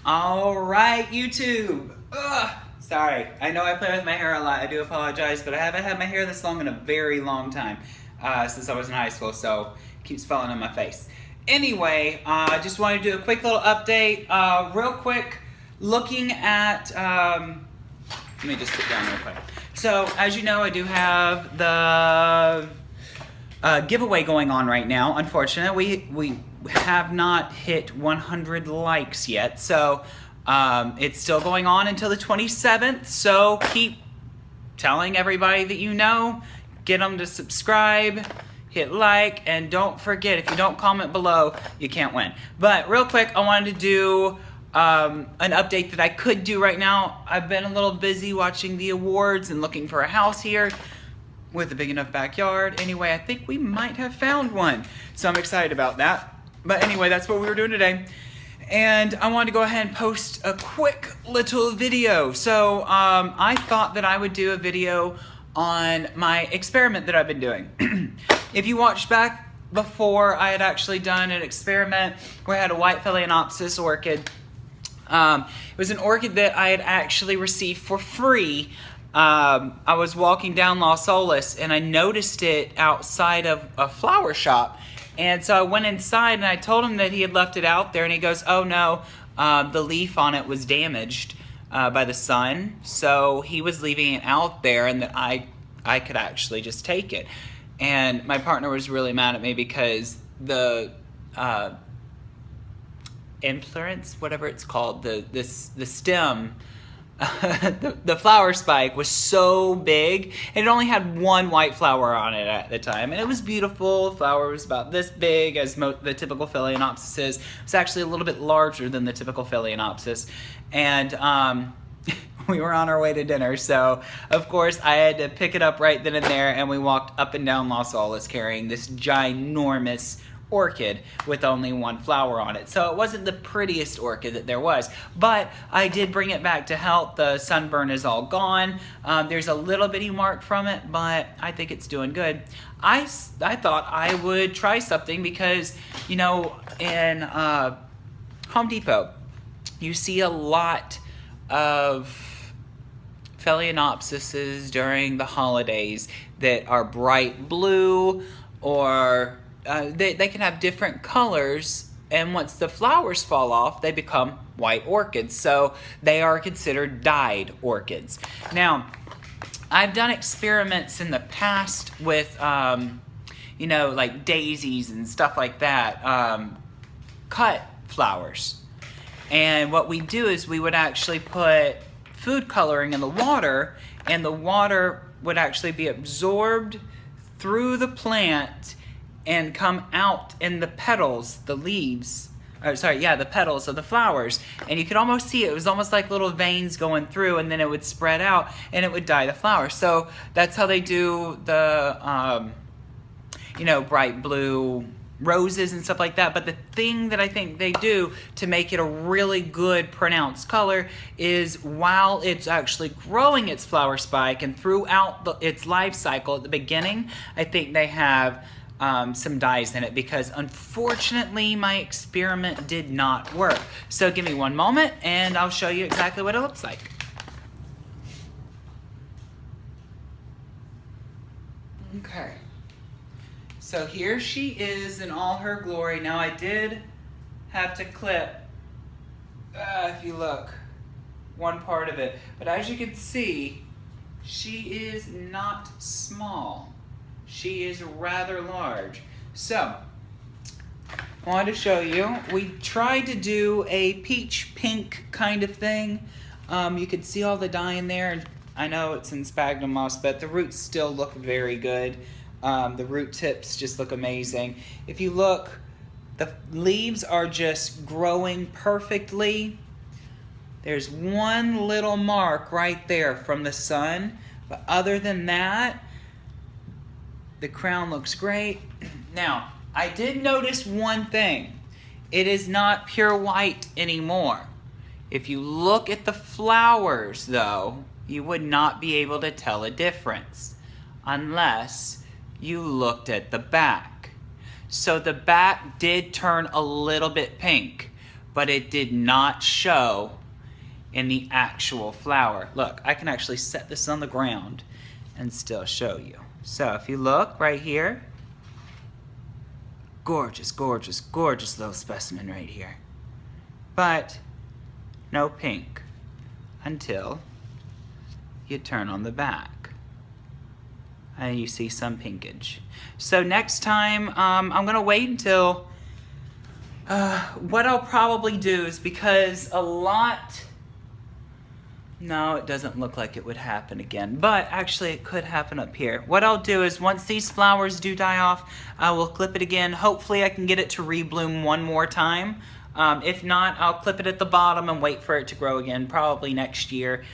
All right, YouTube. Ugh, sorry. I know I play with my hair a lot. I do apologize, but I haven't had my hair this long in a very long time since I was in high school, so it keeps falling on my face. Anyway, I just wanted to do a quick little update. Real quick, looking at... let me just sit down real quick. So, as you know, I do have the giveaway going on right now. Unfortunately, we have not hit 100 likes yet, so it's still going on until the 27th. So keep telling everybody that you know, get them to subscribe, hit like, and don't forget, if you don't comment below, you can't win. But real quick, I wanted to do an update that I could do right now. I've been a little busy watching the awards and looking for a house here with a big enough backyard. Anyway, I think we might have found one, so I'm excited about that. But anyway, that's what we were doing today. And I wanted to go ahead and post a quick little video. So I thought that I would do a video on my experiment that I've been doing. If you watched back before, I had actually done an experiment where I had a white phalaenopsis orchid. It was an orchid that I had actually received for free. I was walking down Los Olas and I noticed it outside of a flower shop. And so I went inside and I told him that he had left it out there, and he goes, oh no, the leaf on it was damaged by the sun. So he was leaving it out there and that I could actually just take it. And my partner was really mad at me because the inflorescence, whatever it's called, the stem, the flower spike was so big, and it only had one white flower on it at the time, and it was beautiful. The flower was about this big, as the typical phalaenopsis is. It's actually a little bit larger than the typical phalaenopsis, and we were on our way to dinner, so of course I had to pick it up right then and there, and we walked up and down Los Olas carrying this ginormous orchid with only one flower on it. So it wasn't the prettiest orchid that there was, but I did bring it back to health. The sunburn is all gone. There's a little bitty mark from it, but I think it's doing good. I thought I would try something because, you know, in Home Depot, you see a lot of phalaenopsises during the holidays that are bright blue, or they can have different colors, and once the flowers fall off, they become white orchids. So they are considered dyed orchids. Now, I've done experiments in the past with, you know, like daisies and stuff like that, cut flowers. And what we do is we would actually put food coloring in the water, and the water would actually be absorbed through the plant and come out in the petals, the leaves, the petals of the flowers. And you could almost see it. It was almost like little veins going through, and then it would spread out and it would dye the flower. So that's how they do the, you know, bright blue roses and stuff like that. But the thing that I think they do to make it a really good pronounced color is while it's actually growing its flower spike and throughout its life cycle at the beginning, I think they have some dyes in it, because unfortunately my experiment did not work. So give me one moment and I'll show you exactly what it looks like. Okay, so here she is in all her glory. Now I did have to clip, if you look, one part of it, but as you can see, she is not small. She is rather large. So, I wanted to show you, we tried to do a peach pink kind of thing. You can see all the dye in there, and I know it's in sphagnum moss, but the roots still look very good. The root tips just look amazing. If you look, the leaves are just growing perfectly. There's one little mark right there from the sun, but other than that, the crown looks great. Now, I did notice one thing. It is not pure white anymore. If you look at the flowers, though, you would not be able to tell a difference unless you looked at the back. So the back did turn a little bit pink, but it did not show in the actual flower. Look, I can actually set this on the ground and still show you. So if you look right here, gorgeous, gorgeous, gorgeous little specimen right here. But no pink until you turn on the back. And you see some pinkage. So next time, I'm gonna wait until, what I'll probably do is, because no, it doesn't look like it would happen again, but actually it could happen up here. What I'll do is, once these flowers do die off, I will clip it again. Hopefully I can get it to rebloom one more time. If not, I'll clip it at the bottom and wait for it to grow again, probably next year.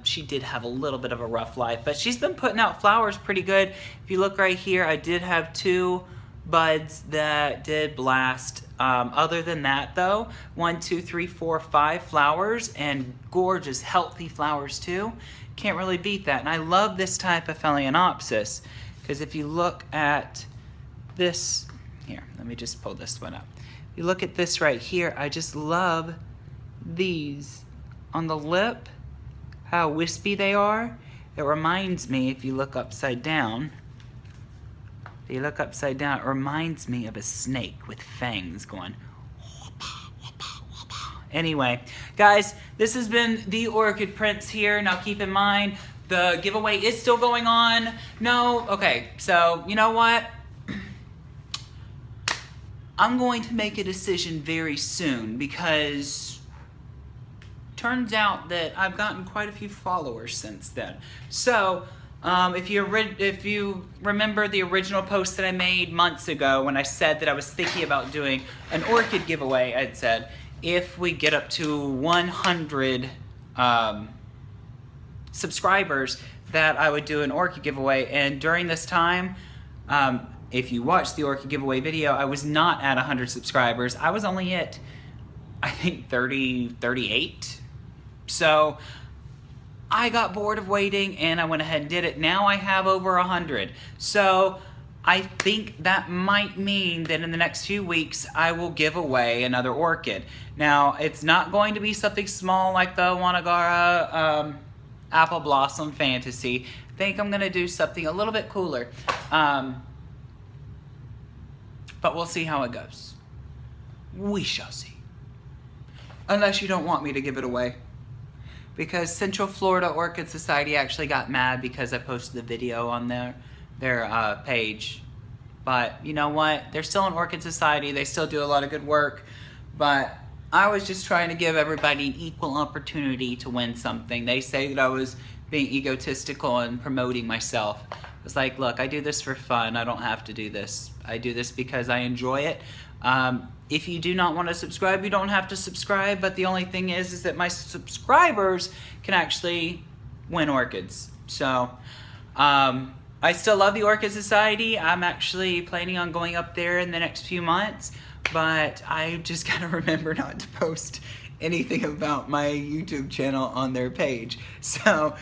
She did have a little bit of a rough life, but she's been putting out flowers pretty good. If you look right here, I did have 2 buds that did blast. Other than that though, 1, 2, 3, 4, 5 flowers, and gorgeous healthy flowers too. Can't really beat that. And I love this type of Phalaenopsis, because if you look at this, here, let me just pull this one up. If you look at this right here, I just love these on the lip, how wispy they are. It reminds me, if you look upside down, it reminds me of a snake with fangs going whoppa, whoppa, whoppa. Anyway, guys, this has been the Orchid Prince here. Now keep in mind, the giveaway is still going on. No, okay, so you know what? I'm going to make a decision very soon, because turns out that I've gotten quite a few followers since then. So, if you remember the original post that I made months ago when I said that I was thinking about doing an orchid giveaway, I'd said if we get up to 100 subscribers that I would do an orchid giveaway. And during this time, if you watch the orchid giveaway video, I was not at 100 subscribers. I was only at, I think, 38. So I got bored of waiting and I went ahead and did it. Now I have over 100. So I think that might mean that in the next few weeks I will give away another orchid. Now, it's not going to be something small like the Wanagara Apple Blossom Fantasy. I think I'm going to do something a little bit cooler. But we'll see how it goes. We shall see. Unless you don't want me to give it away. Because Central Florida Orchid Society actually got mad because I posted the video on their page. But you know what? They're still an Orchid Society. They still do a lot of good work. But I was just trying to give everybody an equal opportunity to win something. They say that I was being egotistical and promoting myself. It's like, look, I do this for fun. I don't have to do this. I do this because I enjoy it. If you do not want to subscribe, you don't have to subscribe, but the only thing is that my subscribers can actually win orchids. So, I still love the Orchid Society. I'm actually planning on going up there in the next few months, but I just gotta remember not to post anything about my YouTube channel on their page. So,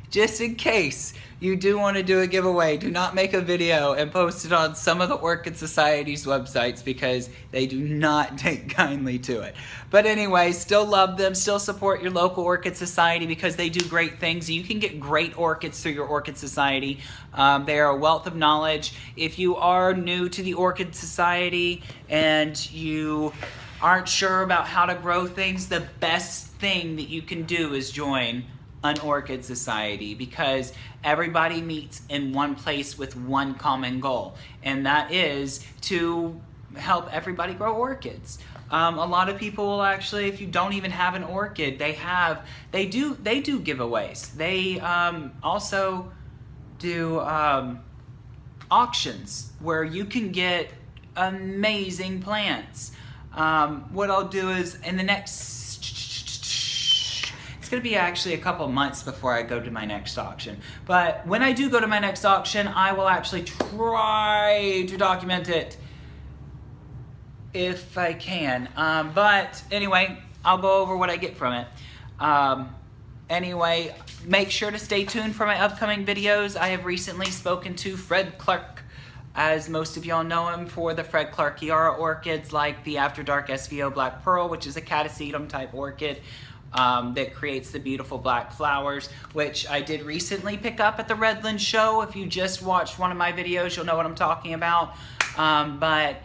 just in case you do want to do a giveaway, do not make a video and post it on some of the Orchid Society's websites, because they do not take kindly to it. But anyway, still love them, still support your local Orchid Society because they do great things. You can get great orchids through your Orchid Society. They are a wealth of knowledge. If you are new to the Orchid Society and you aren't sure about how to grow things, the best thing that you can do is join an Orchid Society, because everybody meets in one place with one common goal, and that is to help everybody grow orchids. A lot of people will actually, if you don't even have an orchid, they do giveaways. They also do auctions where you can get amazing plants. What I'll do is in the next, it's going to be actually a couple months before I go to my next auction. But when I do go to my next auction, I will actually try to document it if I can. But anyway, I'll go over what I get from it. Anyway, make sure to stay tuned for my upcoming videos. I have recently spoken to Fred Clark as most of y'all know him for the Fred Clarkiara orchids, like the After Dark SVO Black Pearl, which is a catasetum type orchid that creates the beautiful black flowers, which I did recently pick up at the Redland show. If you just watched one of my videos, you'll know what I'm talking about. But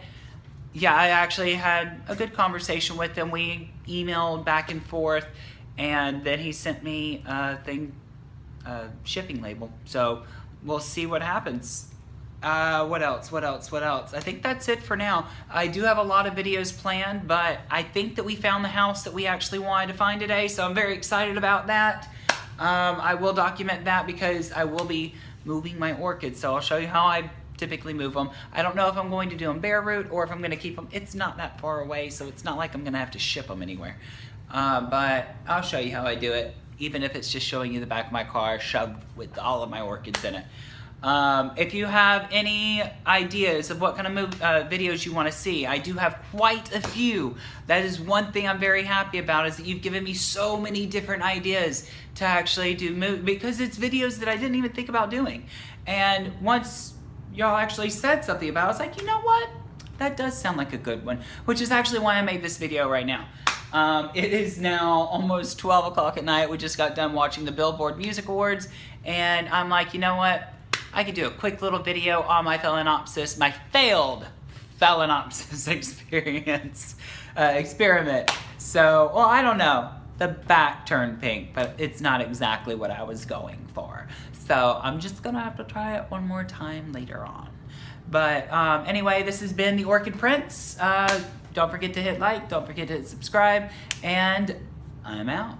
yeah, I actually had a good conversation with him. We emailed back and forth, and then he sent me a shipping label. So we'll see what happens. What else? I think that's it for now. I do have a lot of videos planned, but I think that we found the house that we actually wanted to find today, so I'm very excited about that. I will document that because I will be moving my orchids, so I'll show you how I typically move them. I don't know if I'm going to do them bare root or if I'm going to keep them. It's not that far away, so it's not like I'm going to have to ship them anywhere. But I'll show you how I do it, even if it's just showing you the back of my car shoved with all of my orchids in it. If you have any ideas of what kind of videos you want to see, I do have quite a few. That is one thing I'm very happy about, is that you've given me so many different ideas to actually do, because it's videos that I didn't even think about doing. And once y'all actually said something about it, I was like, you know what? That does sound like a good one, which is actually why I made this video right now. It is now almost 12 o'clock at night. We just got done watching the Billboard Music Awards, and I'm like, you know what? I could do a quick little video on my Phalaenopsis, my failed Phalaenopsis experiment. So, well, I don't know. The back turned pink, but it's not exactly what I was going for. So I'm just gonna have to try it one more time later on. But anyway, this has been the Orchid Prince. Don't forget to hit like, don't forget to hit subscribe, and I'm out.